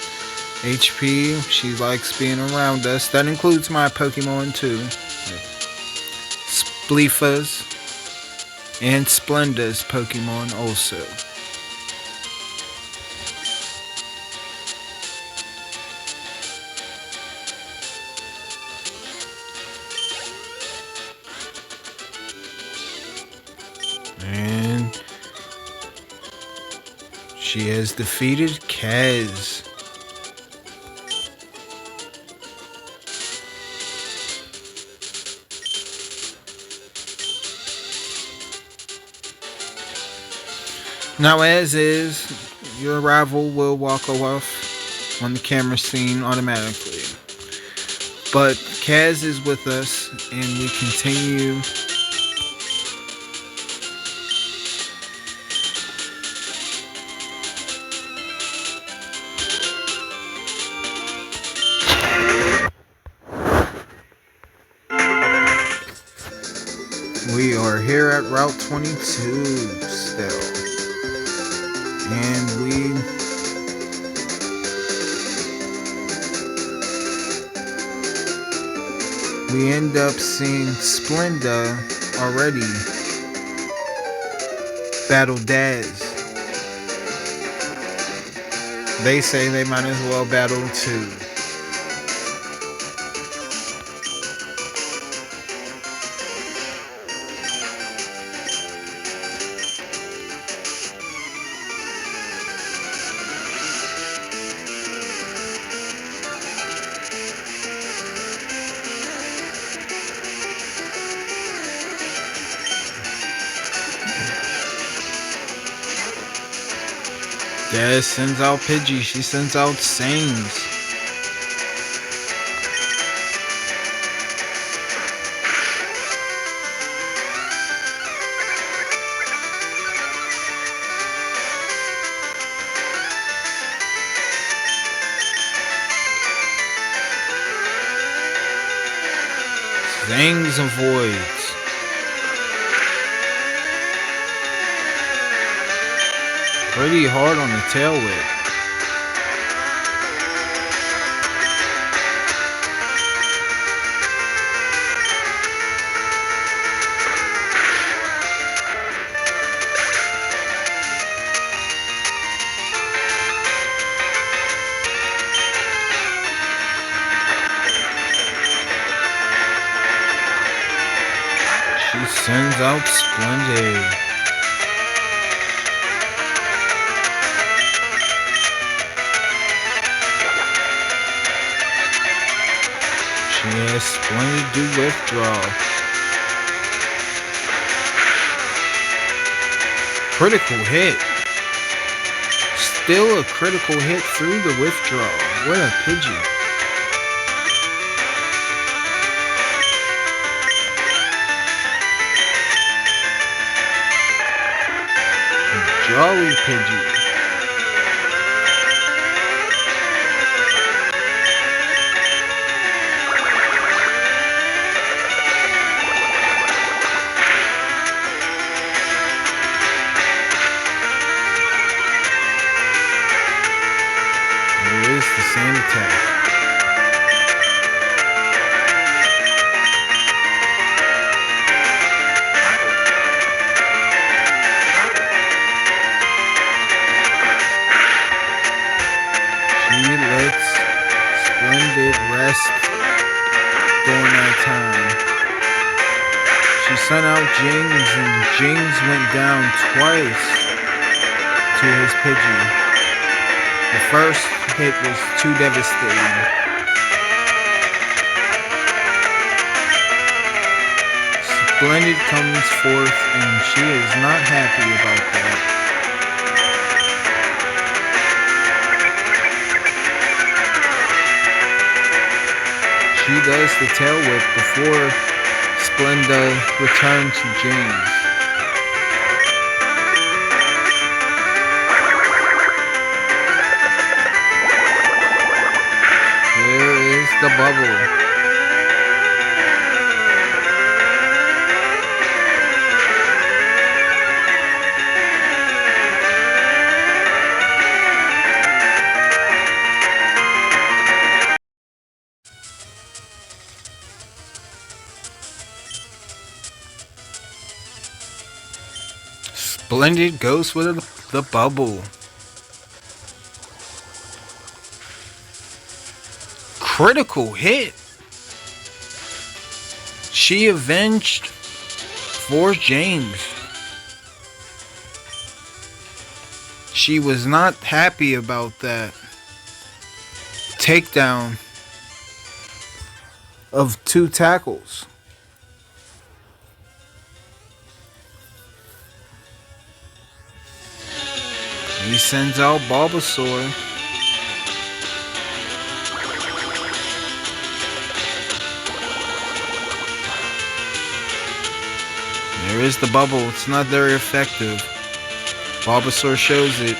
HP. She likes being around us. That includes my Pokemon too. Spleefa's and Splenda's Pokemon also. And she has defeated Kaz. Now, as is, your rival will walk off on the camera scene automatically. But Kaz is with us, and we continue We are here at Route 22 still. And we end up seeing Splenda already battle Daz. They say they might as well battle too. Daz sends out Pidgey, she sends out Sings. Sings avoids. Pretty hard on the tail whip. She sends out Splendid. Yes, Splendid do withdraw. Critical hit. Still a critical hit through the withdrawal. What a Pidgey. Jolly Pidgey. There is the same attack. She lets Splendid rest during that time. She sent out James, and James went down twice to his Pidgey. The first hit was too devastating. Splendid comes forth, and she is not happy about that. She does the tail whip before Splenda returns to James. There is the bubble. Splendid goes with the bubble. Critical hit. She avenged for James. She was not happy about that takedown of 2 tackles. He sends out Bulbasaur. There is the bubble. It's not very effective. Bulbasaur shows it.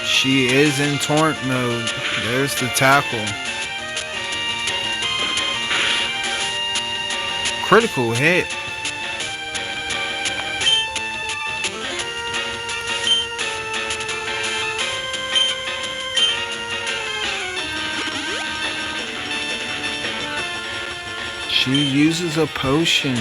She is in taunt mode. There's the tackle. Critical hit. She uses a potion.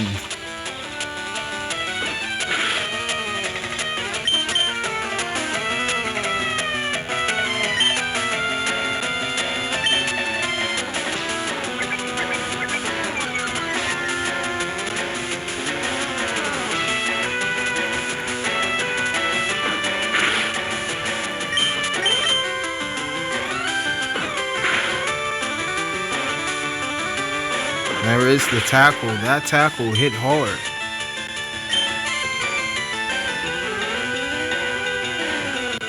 There is the tackle. That tackle hit hard.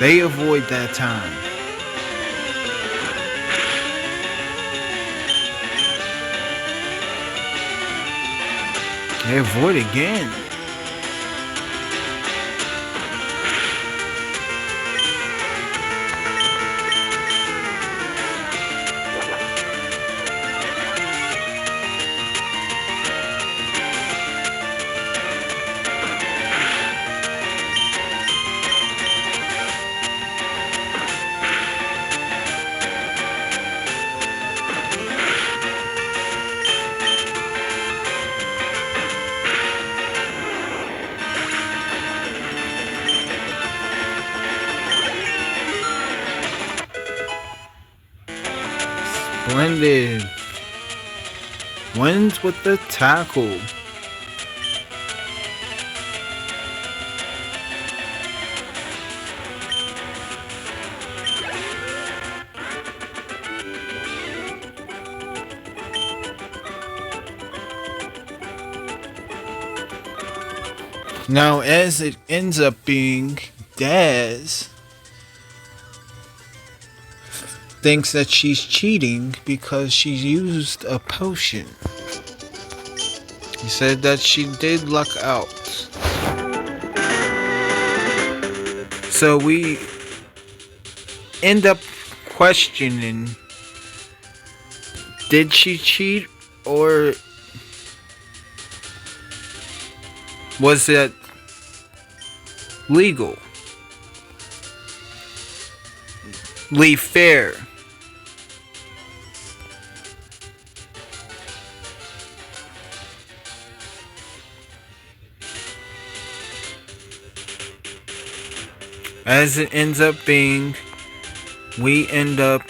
They avoid that time. They avoid again. Splendid. Wins with the tackle. Now, as it ends up being, Daz thinks that she's cheating because she used a potion. He said that she did luck out. So we end up questioning, did she cheat or was it legal? Fair? As it ends up being, we end up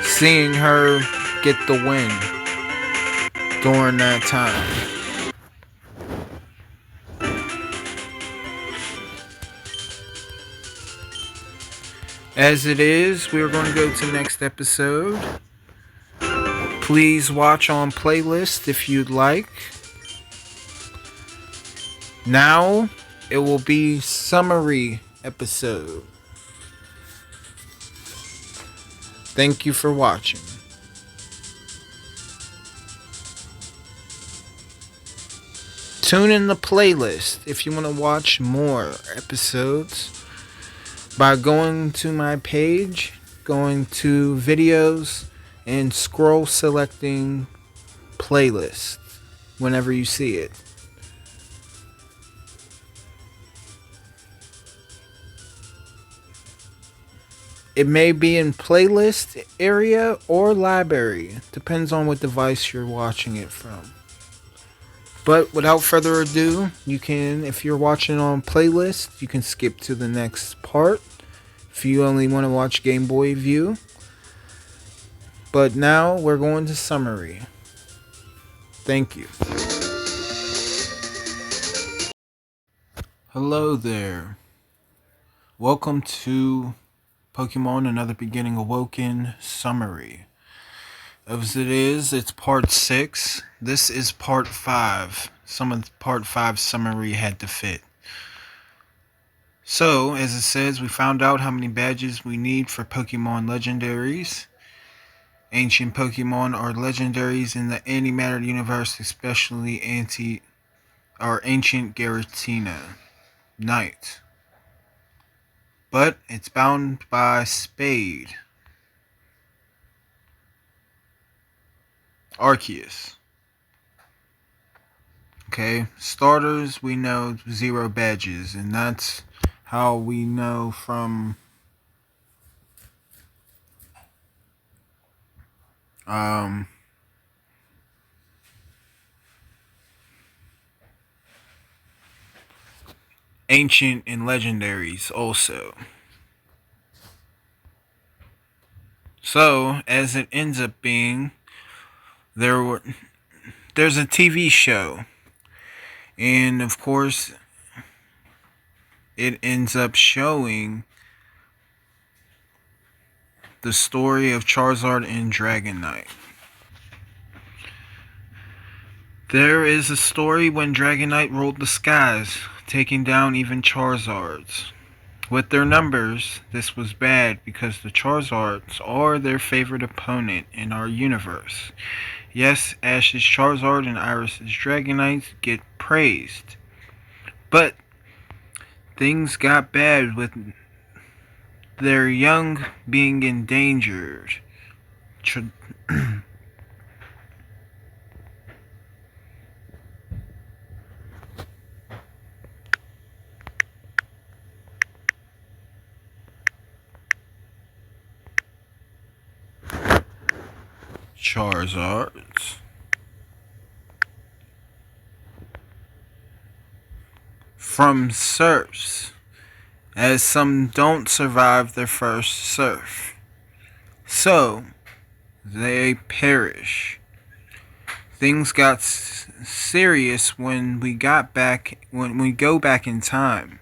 seeing her get the win during that time. As it is, we're going to go to the next episode. Please watch on playlist if you'd like. Now, it will be summary episode. Thank you for watching. Tune in the playlist if you want to watch more episodes by going to my page, going to videos, and scroll selecting playlist whenever you see it. It may be in playlist area or library. Depends on what device you're watching it from. But without further ado, you can, if you're watching on playlist, you can skip to the next part if you only want to watch Game Boy View. But now we're going to summary. Thank you. Hello there. Welcome to Pokémon Another Beginning Awoken summary. As it is, it's part 6. This is part 5. Some of the part 5 summary had to fit. So, as it says, we found out how many badges we need for Pokemon legendaries. Ancient Pokemon are legendaries in the Antimatter Universe, especially Ancient Giratina Knight. But it's bound by Spade. Arceus. Okay, starters, we know 0 badges, and that's how we know from ancient and legendaries also. So, as it ends up being, there's a TV show, and of course it ends up showing the story of Charizard and Dragonite. There is a story when Dragonite ruled the skies, taking down even Charizards. With their numbers, this was bad because the Charizards are their favorite opponent in our universe. Yes, Ash's Charizard and Iris's Dragonite get praised, but things got bad with their young being endangered. Charizards from surfs, as some don't survive their first surf, so they perish. Things got serious when we go back in time.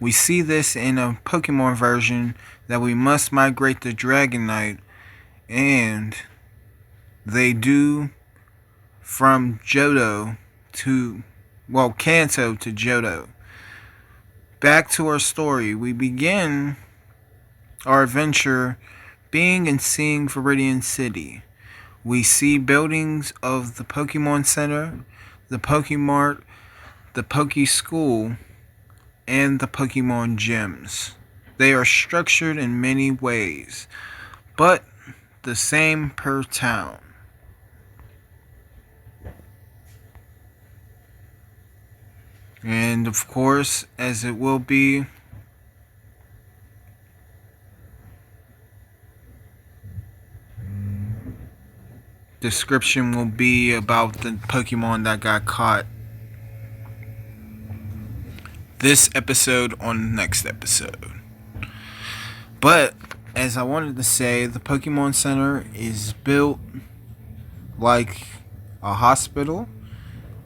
We see this in a Pokemon version that we must migrate to Dragonite, and they do from Johto to, well, Kanto to Johto. Back to our story. We begin our adventure being and seeing Viridian City. We see buildings of the Pokemon Center, the Pokemart, the Poke School, and the Pokemon Gyms. They are structured in many ways, but the same per town. And of course, as it will be, description will be about the Pokemon that got caught this episode on next episode. But as I wanted to say, the Pokemon Center is built like a hospital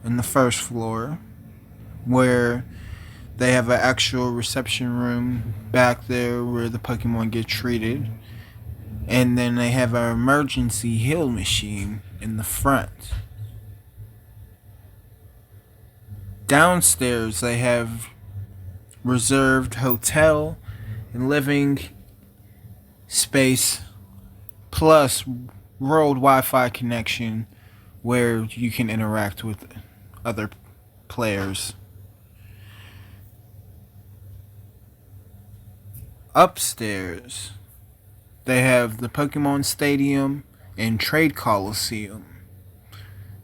in the first floor, where they have an actual reception room back there where the Pokemon get treated. And then they have an emergency heal machine in the front. Downstairs they have reserved hotel and living space plus world Wi-Fi connection where you can interact with other players. Upstairs they have the Pokemon Stadium and Trade Coliseum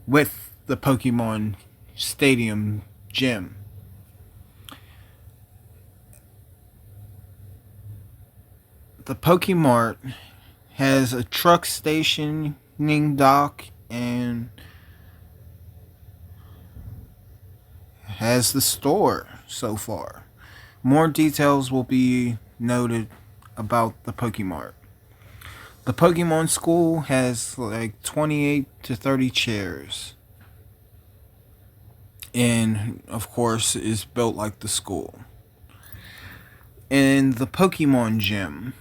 with the Pokemon Stadium gym. The Pokemart has a truck stationing dock and has the store so far. More details will be noted about the Pokemart. The Pokemon School has like 28 to 30 chairs. And of course is built like the school. And the Pokemon Gym,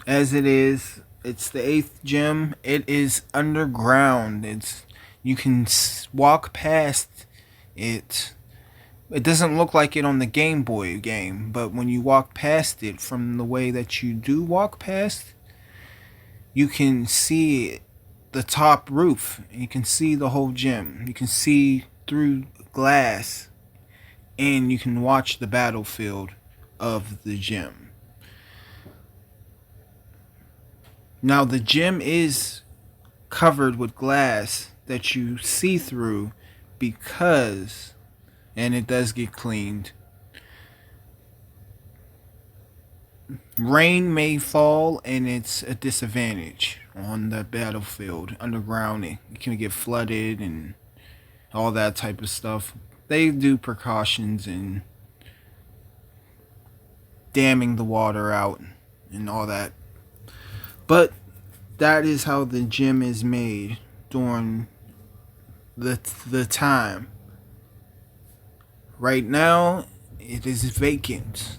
as it's the 8th gym. It is underground. You can walk past it. It doesn't look like it on the Game Boy game, but when you walk past it, from the way that you do walk past, you can see the top roof. You can see the whole gym. You can see through glass, and you can watch the battlefield of the gym. Now the gym is covered with glass that you see through because, and it does get cleaned, rain may fall and it's a disadvantage on the battlefield. Underground, it can get flooded and all that type of stuff. They do precautions in damming the water out and all that. But that is how the gym is made during the time. Right now, it is vacant.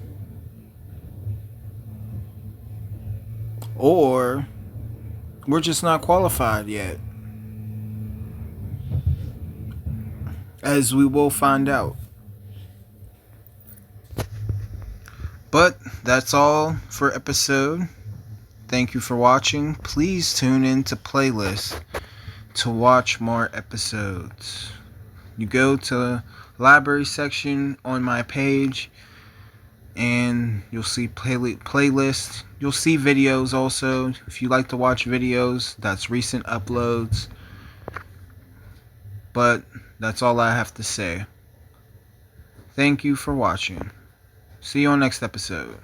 Or we're just not qualified yet. As we will find out. But that's all for episode. Thank you for watching. Please tune in to playlist to watch more episodes. You go to library section on my page and you'll see playlist. You'll see videos also. If you like to watch videos, that's recent uploads. But that's all I have to say. Thank you for watching. See you on next episode.